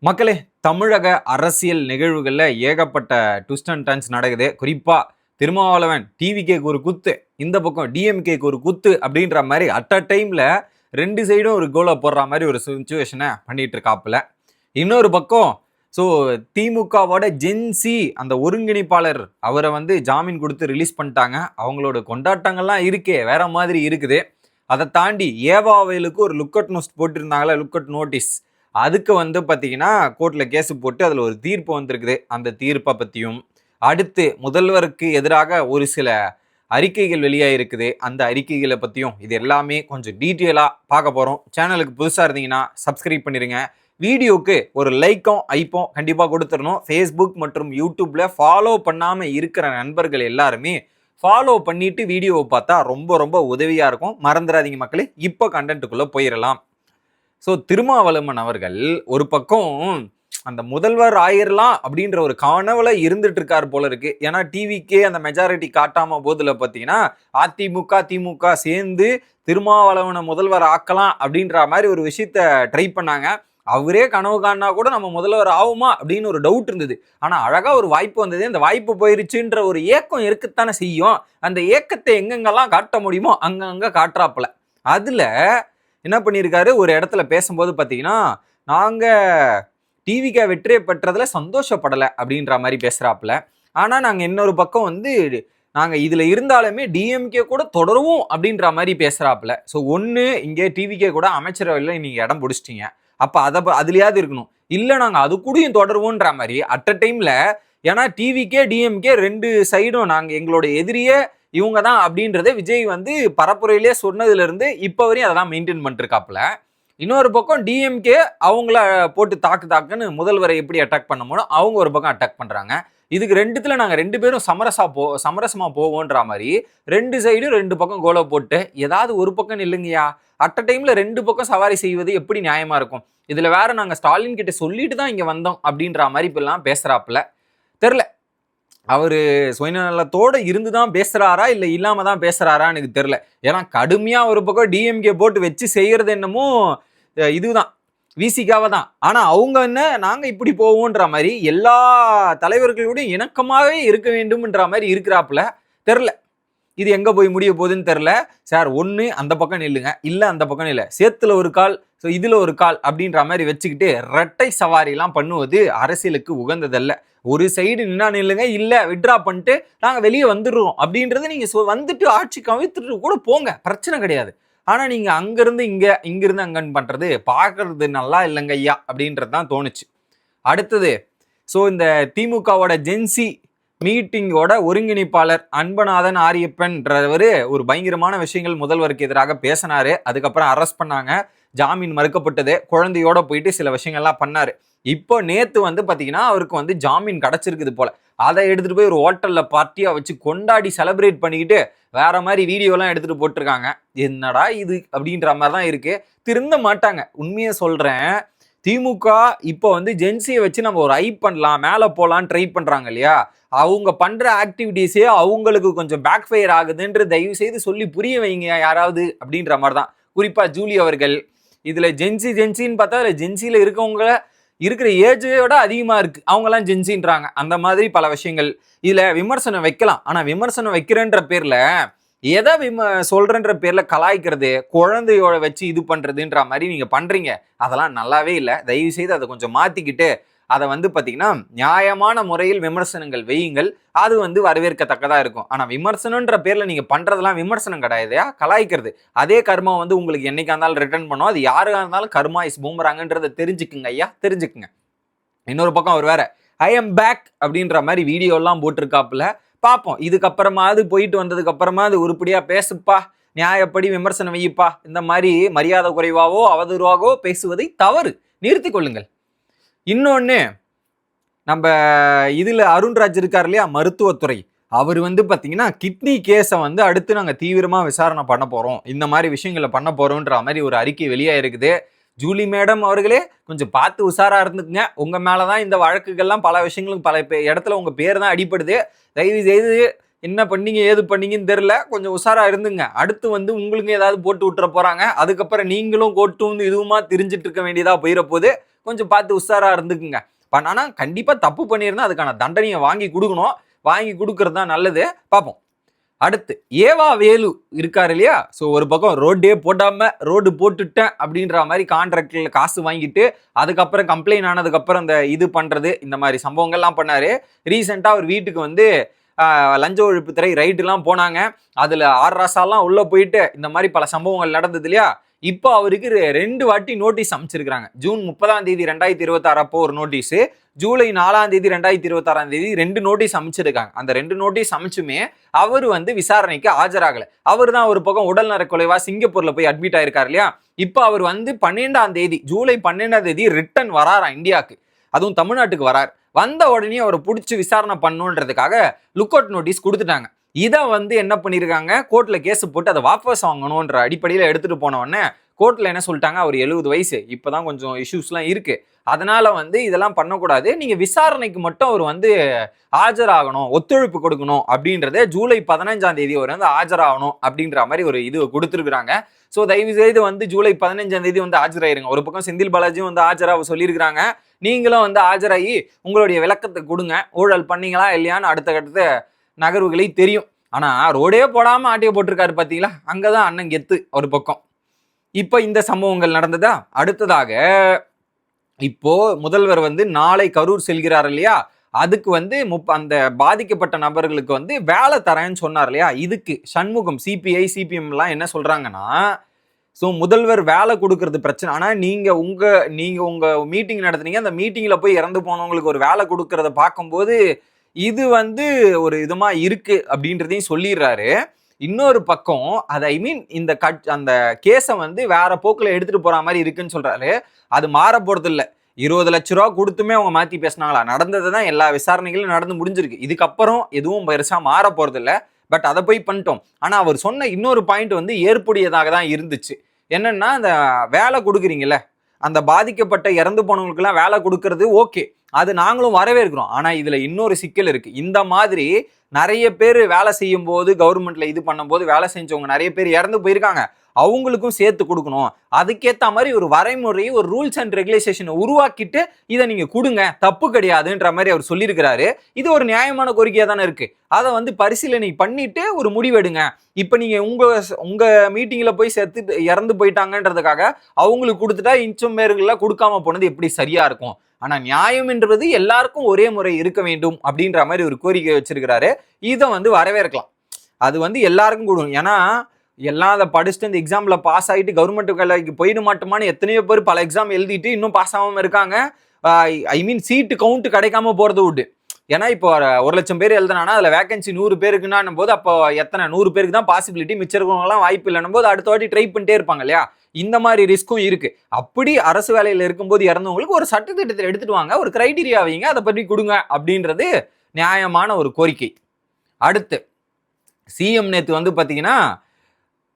மக்களே, தமிழக அரசியல் நிகழ்வுகள்ல ஏகப்பட்ட ட்விஸ்ட் அண்ட் டர்ன்ஸ் நடக்குது. குறிப்பா திருமாவளவன் டிவிகேக்கு ஒரு குத்து, இந்த பக்கம் டிஎம்கேக்கு ஒரு குத்து அப்படின்ற மாதிரி அட் அ டைம்ல 2 சைடும் ஒரு கோலை போடுற மாதிரி ஒரு சிச்சுவேஷனை பண்ணிட்டு இருக்காப்புல. இன்னொரு பக்கம் ஸோ திமுகவோட ஜென்சி அந்த ஒருங்கிணைப்பாளர் அவரை வந்து ஜாமீன் கொடுத்து ரிலீஸ் பண்ணிட்டாங்க. அவங்களோட கொண்டாட்டங்கள்லாம் இருக்கே வேற மாதிரி இருக்குது. அதை தாண்டி ஏவாவேலுக்கு ஒரு லுக் அவுட் நோட் போட்டிருந்தாங்களா, லுக் அவுட் நோட்டீஸ், அதுக்கு வந்து பார்த்தீங்கன்னா கோர்ட்டில் கேஸு போட்டு அதில் ஒரு தீர்ப்பு வந்திருக்குது. அந்த தீர்ப்பை பற்றியும், அடுத்து முதல்வருக்கு எதிராக ஒரு சில அறிக்கைகள் வெளியாகிருக்குது, அந்த அறிக்கைகளை பற்றியும் இது எல்லாமே கொஞ்சம் டீட்டெயிலாக பார்க்க போகிறோம். சேனலுக்கு புதுசாக இருந்தீங்கன்னா சப்ஸ்கிரைப் பண்ணிடுங்க. வீடியோவுக்கு ஒரு லைக்கும் ஐப்பும் கண்டிப்பாக கொடுத்துடணும். ஃபேஸ்புக் மற்றும் யூடியூப்பில் ஃபாலோ பண்ணாமல் இருக்கிற நண்பர்கள் எல்லாருமே ஃபாலோ பண்ணிவிட்டு வீடியோவை பார்த்தா ரொம்ப ரொம்ப உதவியாக இருக்கும். மறந்துடாதீங்க மக்களே. இப்போ கண்டென்ட்டுக்குள்ளே போயிடலாம். ஸோ திருமாவளவன் அவர்கள் ஒரு பக்கம் அந்த முதல்வர் ஆயிரலாம் அப்படின்ற ஒரு கனவுல இருந்துட்டு இருக்காரு போல இருக்கு. ஏன்னா டிவிக்கே அந்த மெஜாரிட்டி காட்டாம போதுல பார்த்தீங்கன்னா அதிமுக திமுக சேர்ந்து திருமாவளவனை முதல்வர் ஆக்கலாம் அப்படின்ற மாதிரி ஒரு விஷயத்த ட்ரை பண்ணாங்க. அவரே கனவு காணா கூட நம்ம முதல்வர் ஆகுமா அப்படின்னு ஒரு டவுட் இருந்தது. ஆனா அழகா ஒரு வாய்ப்பு வந்தது. அந்த வாய்ப்பு போயிருச்சுன்ற ஒரு ஏக்கம் இருக்குத்தானே செய்யும். அந்த ஏக்கத்தை எங்கெங்கெல்லாம் காட்ட முடியுமோ அங்கங்க காட்டுறாப்புல. அதுல என்ன பண்ணியிருக்காரு, ஒரு இடத்துல பேசும்போது பார்த்தீங்கன்னா, நாங்கள் டிவிக்கு வெற்றியை பெற்றதுல சந்தோஷப்படலை அப்படின்ற மாதிரி பேசுகிறாப்புல. ஆனால் நாங்கள் இன்னொரு பக்கம் வந்து நாங்கள் இதில் இருந்தாலுமே டிஎம்கே கூட தொடருவோம் அப்படின்ற மாதிரி பேசுகிறாப்புல. ஸோ ஒன்று இங்கே டிவிக்கே கூட அமைச்சரவையில் நீங்கள் இடம் பிடிச்சிட்டிங்க, அப்போ அதுலையாவது இருக்கணும். இல்லை நாங்கள் அது கூடயும் தொடருவோன்ற மாதிரி அட் அ டைமில். ஏன்னா டிவிக்கே டிஎம்கே 2 சைடும் நாங்கள் எங்களோட எதிரியே இவங்க தான் அப்படின்றத விஜய் வந்து பரப்புரையிலே சொன்னதுல இருந்து இப்போ வரையும் அதெல்லாம் மெயின்டைன் பண்ணிருக்காப்புல. இன்னொரு பக்கம் டிஎம்கே அவங்கள போட்டு தாக்குன்னு முதல்வரை எப்படி அட்டாக் பண்ண முடியும், அவங்க ஒரு பக்கம் அட்டாக் பண்றாங்க. இதுக்கு ரெண்டுத்துல நாங்க 2 பேரும் சமரசமா போவோன்ற மாதிரி 2 சைடும் 2 பக்கம் கோலை போட்டு ஏதாவது ஒரு பக்கம் இல்லைங்கய்யா. அட் அ டைம்ல 2 பக்கம் சவாரி செய்வது எப்படி நியாயமா இருக்கும்? இதுல வேற நாங்க ஸ்டாலின் கிட்ட சொல்லிட்டு தான் இங்க வந்தோம் அப்படின்ற மாதிரி இப்பெல்லாம் பேசுறாப்புல. தெரில அவரு சுயநலத்தோட இருந்துதான் பேசுறாரா இல்ல இல்லாம தான் பேசுறாரான்னு எனக்கு தெரியல. ஏன்னா கடுமையா ஒரு பக்கம் டிஎம்கே போட்டு வச்சு செய்யறது என்னமோ இதுதான் விசிகாவ தான். ஆனா அவங்க என்ன நாங்க இப்படி போவோன்ற மாதிரி எல்லா தலைவர்களோடையும் இணக்கமாவே இருக்க வேண்டும்ன்ற மாதிரி இருக்கிறாப்புல. தெரில இது எங்க போய் முடிய போகுதுன்னு தெரில. சார் ஒன்று அந்த பக்கம் நில்லுங்க, இல்லை அந்த பக்கம் இல்லை, சேத்துல ஒரு கால் ஸோ இதுல ஒரு கால் அப்படின்ற மாதிரி வச்சுக்கிட்டு ரெட்டை சவாரிலாம் பண்ணுவது அரசியலுக்கு உகந்ததல்ல. ஒரு சைடு நின்னா நில்லுங்க, இல்லை விட்ரா பண்ணிட்டு நாங்கள் வெளியே வந்துடுறோம் அப்படின்றத நீங்கள் வந்துட்டு ஆட்சி கவித்துட்டு கூட போங்க, பிரச்சனை கிடையாது. ஆனால் நீங்கள் அங்கேருந்து இங்கிருந்து அங்கன்னு பண்ணுறது பார்க்கறது நல்லா இல்லைங்க ஐயா அப்படின்றது தான் தோணுச்சு. அடுத்தது ஸோ இந்த திமுகவோட ஜென்சி மீட்டிங்கோட ஒருங்கிணைப்பாளர் அன்பநாதன் ஆரியப்பன்றவர் ஒரு பயங்கரமான விஷயங்கள் முதல்வருக்கு எதிராக பேசினாரு. அதுக்கப்புறம் அரெஸ்ட் பண்ணாங்க, ஜாமீன் மறுக்கப்பட்டது, குழந்தையோட போயிட்டு சில விஷயங்கள்லாம் பண்ணாரு. இப்போ நேத்து வந்து பாத்தீங்கன்னா அவருக்கு வந்து ஜாமீன் கிடைச்சிருக்குது போல. அதை எடுத்துட்டு போய் ஒரு ஹோட்டல்ல பார்ட்டியா வச்சு கொண்டாடி செலிப்ரேட் பண்ணிக்கிட்டு வேற மாதிரி வீடியோலாம் எடுத்துட்டு போட்டிருக்காங்க. என்னடா இது அப்படின்ற மாதிரி தான் இருக்கு. திருந்த மாட்டாங்க. உண்மையை சொல்றேன், திமுக இப்போ வந்து ஜென்சியை வச்சு நம்ம ஒரு ஐப் பண்ணலாம், மேலே போகலான்னு ட்ரை பண்றாங்க இல்லையா, அவங்க பண்ற ஆக்டிவிட்டிஸே அவங்களுக்கு கொஞ்சம் பேக் ஃபயர் ஆகுதுன்ற தயவு செய்து சொல்லி புரிய வைங்க யாராவது அப்படின்ற மாதிரி தான். குறிப்பா ஜூலி அவர்கள் இதுல ஜென்சின்னு பார்த்தா அதுல ஜென்சியில இருக்கவங்க இருக்கிற ஏஜோட அதிகமா இருக்கு, அவங்கெல்லாம் ஜென்சின்றாங்க. அந்த மாதிரி பல விஷயங்கள் இதுல விமர்சனம் வைக்கலாம். ஆனா விமர்சனம் வைக்கிறேன்ற பேர்ல எதை சொல்றன்ற பேர்ல கலாய்க்கிறது, குழந்தையோட வச்சு இது பண்றதுன்ற மாதிரி நீங்க பண்றீங்க. அதெல்லாம் நல்லாவே இல்லை. தயவு செய்து அதை கொஞ்சம் மாத்திக்கிட்டு அதை வந்து பார்த்தீங்கன்னா நியாயமான முறையில் விமர்சனங்கள் வையுங்கள். அது வந்து வரவேற்கத்தக்கதா இருக்கும். ஆனா விமர்சனன்ற பேர்ல நீங்க பண்றதெல்லாம் விமர்சனம் கிடையாதையா, கலாய்க்கிறது. அதே கர்மா வந்து உங்களுக்கு என்னைக்கா இருந்தாலும் ரிட்டர்ன் பண்ணும். அது யாருக்கா இருந்தாலும் கர்மா இஸ் பூமராங்கன்றதை தெரிஞ்சுக்குங்க ஐயா, தெரிஞ்சுக்குங்க. இன்னொரு பக்கம் அவர் வேற ஐ எம் பேக் அப்படின்ற மாதிரி வீடியோ எல்லாம் போட்டிருக்காப்புல. பார்ப்போம், இதுக்கப்புறமா அது போயிட்டு வந்ததுக்கு அப்புறமா அது உருப்படியா பேசுப்பா, நியாயப்படி விமர்சனம் வைப்பா. இந்த மாதிரி மரியாதை குறைவாவோ அவதூறாகவோ பேசுவதை தவறு, நிறுத்தி கொள்ளுங்கள். இன்னொன்னு, நம்ம இதுல அருண்ராஜ் இருக்கார் இல்லையா, மருத்துவத்துறை, அவர் வந்து பாத்தீங்கன்னா கிட்னி கேஸை வந்து அடுத்து நாங்க தீவிரமா விசாரணை பண்ண போறோம், இந்த மாதிரி விஷயங்களை பண்ண போறோம்ன்ற மாதிரி ஒரு அறிக்கை வெளியா இருக்குது. ஜூலி மேடம் அவர்களே கொஞ்சம் பார்த்து உஷாரா இருந்துக்குங்க. உங்க மேலதான் இந்த வழக்குகள்லாம் பல விஷயங்களுக்கு பல இடத்துல உங்க பேர் தான் அடிப்படுது. தயவு செய்து என்ன பண்ணீங்க ஏது பண்ணீங்கன்னு தெரியல, கொஞ்சம் உஷாரா இருந்துங்க. அடுத்து வந்து உங்களுக்கு ஏதாவது போட்டு விட்டுற போறாங்க. அதுக்கப்புறம் நீங்களும் கோட்டும் இதுவுமா தெரிஞ்சிட்டு இருக்க வேண்டியதா போயிட போது. கொஞ்சம் பார்த்து உஷாரா இருந்துக்குங்க. ஆனா கண்டிப்பா தப்பு பண்ணியிருந்தா அதுக்கான தண்டனையை வாங்கி கொடுக்கணும். வாங்கி கொடுக்கறது தான் நல்லது. பார்ப்போம். அடுத்து ஏவா வேலு இருக்காரு இல்லையா? ஸோ ஒரு பக்கம் ரோடே போடாம ரோடு போட்டுட்டேன் அப்படின்ற மாதிரி கான்ட்ராக்ட்ல காசு வாங்கிட்டு அதுக்கப்புறம் கம்ப்ளைண்ட் ஆனதுக்கப்புறம் இந்த இது பண்றது இந்த மாதிரி சம்பவங்கள்லாம் பண்ணாரு. ரீசெண்டாக அவர் வீட்டுக்கு வந்து லஞ்ச ஒழிப்புத்துறை ரைடுலாம் போனாங்க. அதுல ராசாலாம் உள்ள போயிட்டு இந்த மாதிரி பல சம்பவங்கள் நடந்தது இல்லையா? இப்போ அவருக்கு 2 வாட்டி நோட்டீஸ் அமைச்சிருக்காங்க. ஜூன் 30ஆம் தேதி 2026 அப்போ ஒரு நோட்டீஸ், ஜூலை 4ஆம் தேதி 2026ஆம் தேதி 2 நோட்டீஸ் அமைச்சிருக்காங்க. அந்த 2 நோட்டீஸ் அமைச்சுமே அவர் வந்து விசாரணைக்கு ஆஜராகல. அவர் தான் ஒரு பக்கம் உடல்நல குறைவா சிங்கப்பூர்ல போய் அட்மிட் ஆயிருக்காரு இல்லையா? இப்போ அவர் வந்து 12ஆம் தேதி ஜூலை 12ஆம் தேதி ரிட்டர்ன் வராராம் இந்தியாவுக்கு. அதுவும் தமிழ்நாட்டுக்கு வரார். வந்த உடனே அவரை பிடிச்சி விசாரணை பண்ணுன்றதுக்காக லுக் அவுட் நோட்டீஸ் கொடுத்துட்டாங்க. இதை வந்து என்ன பண்ணியிருக்காங்க, கோர்ட்ல கேஸ் போட்டு அதை வாபஸ் வாங்கணுன்ற அடிப்படையில் எடுத்துட்டு போன உடனே கோர்ட்ல என்ன சொல்லிட்டாங்க, அவர் 70 வயசு, இப்பதான் கொஞ்சம் இஷ்யூஸ்லாம் இருக்கு, அதனால வந்து இதெல்லாம் பண்ணக்கூடாது, நீங்க விசாரணைக்கு மட்டும் அவர் வந்து ஆஜராகணும், ஒத்துழைப்பு கொடுக்கணும் அப்படின்றத ஜூலை 15ஆம் தேதி அவர் வந்து ஆஜராகணும் அப்படின்ற மாதிரி ஒரு இது கொடுத்துருக்காங்க. ஸோ தயவு செய்து வந்து ஜூலை 15ஆம் தேதி வந்து ஆஜராயிருங்க. ஒரு பக்கம் செந்தில் பாலாஜியும் வந்து ஆஜராக சொல்லியிருக்கிறாங்க. நீங்களும் வந்து ஆஜராகி உங்களுடைய விளக்கத்தை கொடுங்க, ஊழல் பண்ணீங்களா இல்லையான்னு அடுத்த கட்டத்தை நகர்வுகளை தெரியும். ஆனா ரோடே போடாம ஆட்டிய போட்டிருக்காரு பாத்தீங்களா, அங்கதான் அண்ணன் கெத்து ஒரு பக்கம். இப்ப இந்த சம்பவங்கள் நடந்ததா? அடுத்ததாக இப்போ முதல்வர் வந்து நாளை கரூர் செல்கிறார் இல்லையா? அதுக்கு வந்து அந்த பாதிக்கப்பட்ட நபர்களுக்கு வந்து வேலை தரேன்னு சொன்னார் இல்லையா? இதுக்கு சண்முகம் சிபிஐ சிபிஎம் எல்லாம் என்ன சொல்றாங்கன்னா, ஸோ முதல்வர் வேலை கொடுக்கறது பிரச்சனை, ஆனா நீங்க உங்க மீட்டிங் நடத்துனீங்க, அந்த மீட்டிங்ல போய் இறந்து போனவங்களுக்கு ஒரு வேலை கொடுக்கறத பார்க்கும்போது இது வந்து ஒரு இதுமா இருக்கு அப்படின்றதையும் சொல்லிடுறாரு. இன்னொரு பக்கம் அது இந்த அந்த கேஸை வந்து வேற போக்குல எடுத்துட்டு போற மாதிரி இருக்குன்னு சொல்றாரு. அது மாற போறது இல்லை. 20 லட்ச ரூபா கொடுத்துமே அவங்க மாத்தி பேசினாங்களா? நடந்தது தான் எல்லா விசாரணைகளும் நடந்து முடிஞ்சிருக்கு. இதுக்கப்புறம் எதுவும் பெருசா மாற போறது இல்லை. பட் அதை போய் பண்ணிட்டோம். ஆனா அவர் சொன்ன இன்னொரு பாயிண்ட் வந்து ஏற்புடையதாக தான் இருந்துச்சு. என்னன்னா, அந்த வேலை கொடுக்குறீங்கல்ல, அந்த பாதிக்கப்பட்ட இறந்து போனவங்களுக்குலாம் வேலை கொடுக்கறது ஓகே, அது நாங்களும் வரவேற்கிறோம். ஆனா இதுல இன்னொரு சிக்கல் இருக்கு. இந்த மாதிரி நிறைய பேர் வேலை செய்யும் போது, கவர்மெண்ட்ல இது பண்ணும்போது வேலை செஞ்சவங்க நிறைய பேர் இறந்து போயிருக்காங்க, அவங்களுக்கும் சேர்த்து கொடுக்கணும். அதுக்கேற்ற மாதிரி ஒரு வரைமுறை, ஒரு ரூல்ஸ் அண்ட் ரெகுலேஷனை உருவாக்கிட்டு இதை நீங்க கொடுங்க, தப்பு கிடையாதுன்ற மாதிரி அவர் சொல்லியிருக்கிறாரு. இது ஒரு நியாயமான கோரிக்கையா தானே இருக்கு. அதை வந்து பரிசீலனை பண்ணிட்டு ஒரு முடிவெடுங்க. இப்ப நீங்க உங்க மீட்டிங்ல போய் சேர்த்து இறந்து போயிட்டாங்கன்றதுக்காக அவங்களுக்கு கொடுத்துட்டா இன்ச்சும் பேருக்குலாம் கொடுக்காம போனது எப்படி சரியா இருக்கும்? ஆனா நியாயம் என்றது எல்லாருக்கும் ஒரே முறை இருக்க வேண்டும் அப்படின்ற மாதிரி ஒரு கோரிக்கை வச்சிருக்கிறாரு. இதை வந்து வரவேற்கலாம். அது வந்து எல்லாருக்கும் கொடுக்கும். ஏன்னா எல்லாம் அதை படிச்சுட்டு இந்த எக்ஸாம்ல பாஸ் ஆகிட்டு கவர்மெண்ட் வேலைக்கு போயிட மாட்டோமான்னு எத்தனையோ பேர் பல எக்ஸாம் எழுதிட்டு இன்னும் பாஸ் ஆகாம இருக்காங்க. சீட்டு கவுண்ட் கிடைக்காம போறது உண்டு. ஏன்னா இப்போ 1 லட்சம் பேர் எழுதுனானா அதுல வேகன்சி 100 பேருக்குன்னு போது அப்போ எத்தனை 100 பேருக்கு தான் பாசிபிலிட்டி, மிச்சம் இருக்கவங்கலாம் வாய்ப்பு இல்லைன்னும் போது அடுத்த வாட்டி ட்ரை பண்ணிட்டே இருப்பாங்க இல்லையா? இந்த மாதிரி ரிஸ்க்கும் இருக்கு. அப்படி அரசு வேலையில இருக்கும்போது இறந்தவங்களுக்கு ஒரு சட்டத்திட்டத்தில் எடுத்துட்டு வாங்க, ஒரு கிரைட்டீரியா வைங்க, அதை பற்றி கொடுங்க அப்படின்றது நியாயமான ஒரு கோரிக்கை. அடுத்து சிஎம் நேத்து வந்து பாத்தீங்கன்னா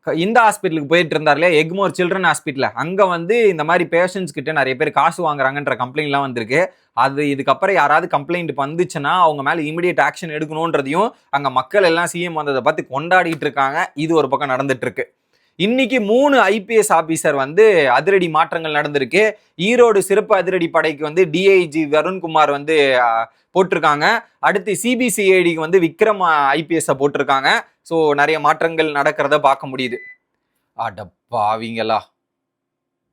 இந்த ஹாஸ்பிட்டலுக்கு போயிட்டு இருந்தார் இல்லையா, எக்மோர் சில்ட்ரன் ஹாஸ்பிட்டல், அங்க வந்து இந்த மாதிரி பேஷண்ட்ஸ் கிட்ட நிறைய பேர் காசு வாங்குறாங்கன்ற கம்ப்ளைண்ட்லாம் வந்திருக்கு. அது இதுக்கப்புறம் யாராவது கம்ப்ளைண்ட் வந்துச்சுன்னா அவங்க மேல இமிடியேட் ஆக்ஷன் எடுக்கணும்ன்றதையும் அங்க மக்கள் எல்லாம் சிஎம் வந்ததை பார்த்து கொண்டாடிட்டு இருக்காங்க. இது ஒரு பக்கம் நடந்துட்டு இருக்கு. இன்னைக்கு 3 ஐபிஎஸ் ஆபீசர் வந்து அதிரடி மாற்றங்கள் நடந்திருக்கு. ஈரோடு சிறப்பு அதிரடி படைக்கு வந்து டிஐஜி வருண்குமார் வந்து போட்டிருக்காங்க. அடுத்து சிபிசிஐடிக்கு வந்து விக்ரம் ஐபிஎஸ் போட்டிருக்காங்க. ஸோ நிறைய மாற்றங்கள் நடக்கிறத பார்க்க முடியுது. அடப்பாவீங்களா,